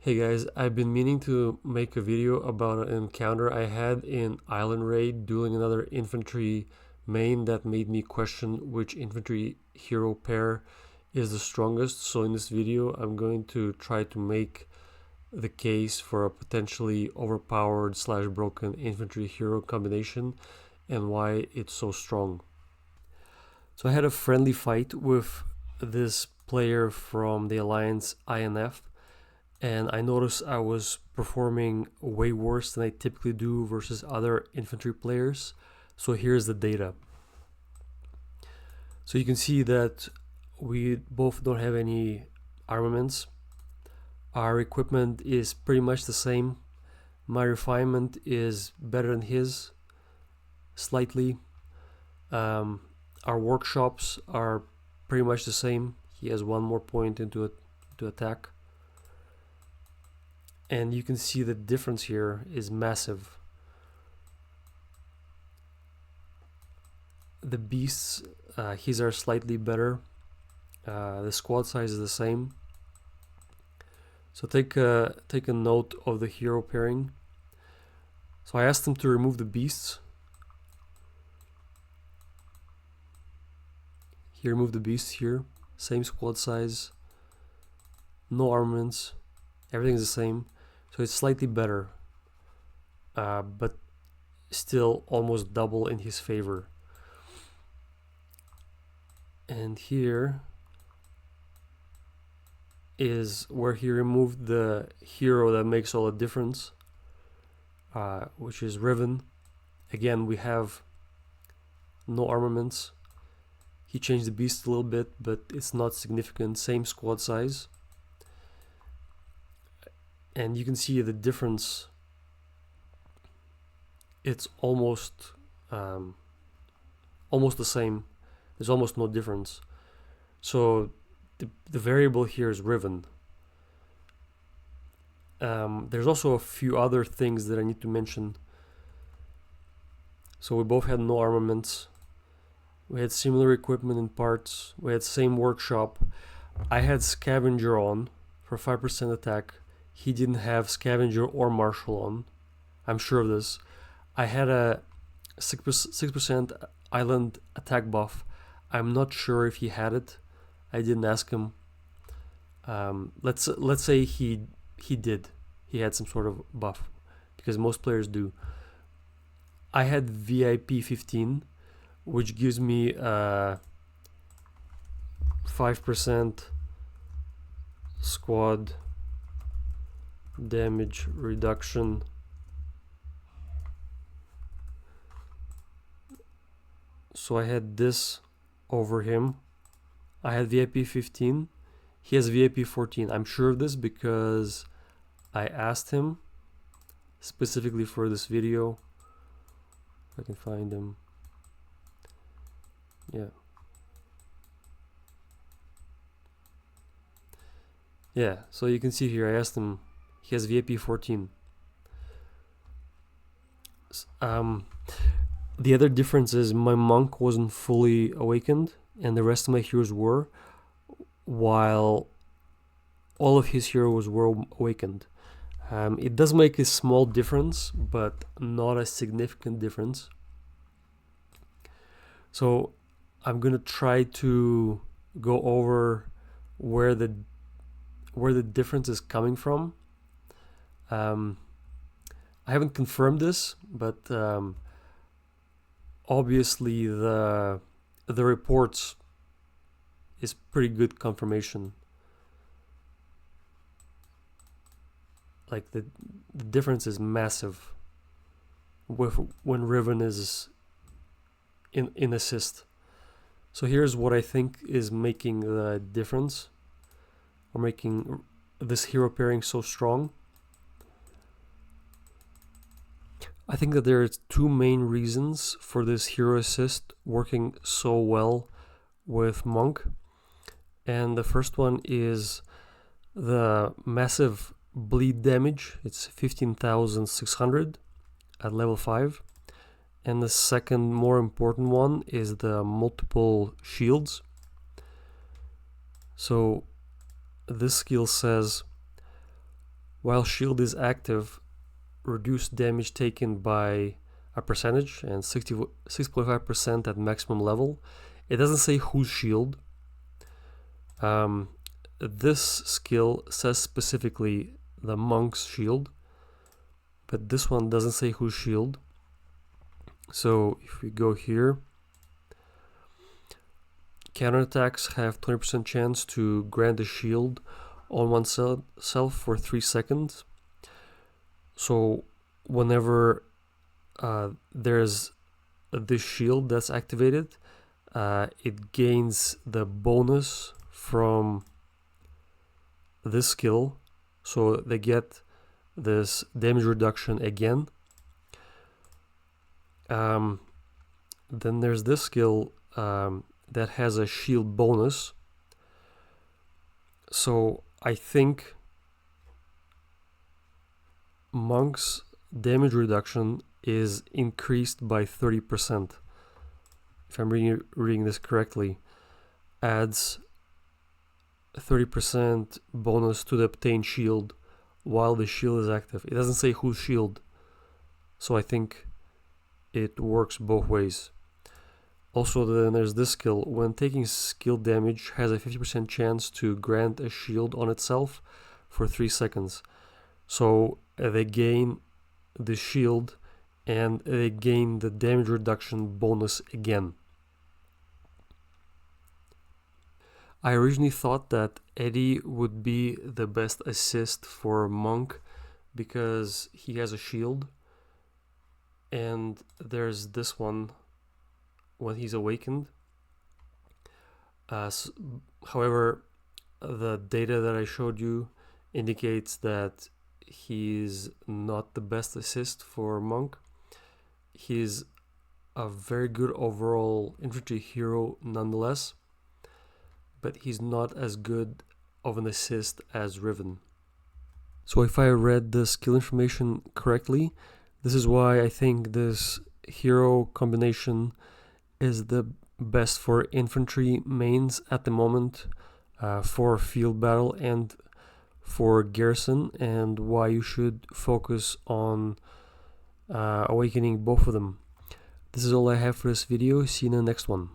Hey guys, I've been meaning to make a video about an encounter I had in Island Raid dueling another infantry main that made me question which infantry hero pair is the strongest. So in this video I'm going to try to make the case for a potentially overpowered / broken infantry hero combination and why it's so strong. So I had a friendly fight with this player from the Alliance INF, and I noticed I was performing way worse than I typically do versus other infantry players. So here's the data. So you can see that we both don't have any armaments. Our equipment is pretty much the same. My refinement is better than his, slightly. Our workshops are pretty much the same. He has one more point into attack. And you can see the difference here is massive. The beasts, his are slightly better. The squad size is the same. So take a note of the hero pairing. So I asked him to remove the beasts. He removed the beasts here. Same squad size. No armaments. Everything's the same. So it's slightly better. But still almost double in his favor. And here is where he removed the hero that makes all the difference, which is Riven. Again, we have no armaments. He changed the beast a little bit, but it's not significant. Same squad size. And you can see the difference. It's almost the same. There's almost no difference. So the variable here is Riven. There's also a few other things that I need to mention. So we both had no armaments. We had similar equipment and parts. We had same workshop. I had Scavenger on for 5% attack. He didn't have Scavenger or Marshal on. I'm sure of this. I had a 6% island attack buff. I'm not sure if he had it. I didn't ask him. Let's say he did. He had some sort of buff, because most players do. I had VIP 15, which gives me 5% squad damage reduction. So I had this over him. I had VIP 15. He has VIP 14. I'm sure of this because I asked him specifically for this video. If I can find him. Yeah, so you can see here I asked him. He has VIP 14. The other difference is my monk wasn't fully awakened and the rest of my heroes were, while all of his heroes were awakened. It does make a small difference, but not a significant difference. So I'm gonna try to go over where the difference is coming from. I haven't confirmed this, but obviously the reports is pretty good confirmation. Like the difference is massive with when Riven is in assist. So here's what I think is making the difference, or making this hero pairing so strong. I think that there are two main reasons for this hero assist working so well with Monk. And the first one is the massive bleed damage. It's 15,600 at level 5. And the second more important one is the multiple shields. So this skill says While shield is active, reduce damage taken by a percentage, and 6.5% at maximum level. It doesn't say whose shield. This skill says specifically the monk's shield, but this one doesn't say whose shield. So if we go here, counterattacks have 20% chance to grant a shield on oneself for 3 seconds. So whenever there's this shield that's activated, it gains the bonus from this skill, so they get this damage reduction again. Then there's this skill that has a shield bonus, so I think monk's damage reduction is increased by 30%, if I'm reading this correctly. Adds 30% bonus to the obtained shield while the shield is active. It doesn't say whose shield, so I think it works both ways. Also, then there's this skill. When taking skill damage, has a 50% chance to grant a shield on itself for 3 seconds. So they gain the shield and they gain the damage reduction bonus again. I originally thought that Eddie would be the best assist for Monk because he has a shield, and there's this one when he's awakened. However, the data that I showed you indicates that he's not the best assist for Monk. He's a very good overall infantry hero nonetheless, but he's not as good of an assist as Riven. So if I read the skill information correctly, this is why I think this hero combination is the best for infantry mains at the moment, for field battle and for garrison, and why you should focus on awakening both of them. This is all I have for this video. See you in the next one.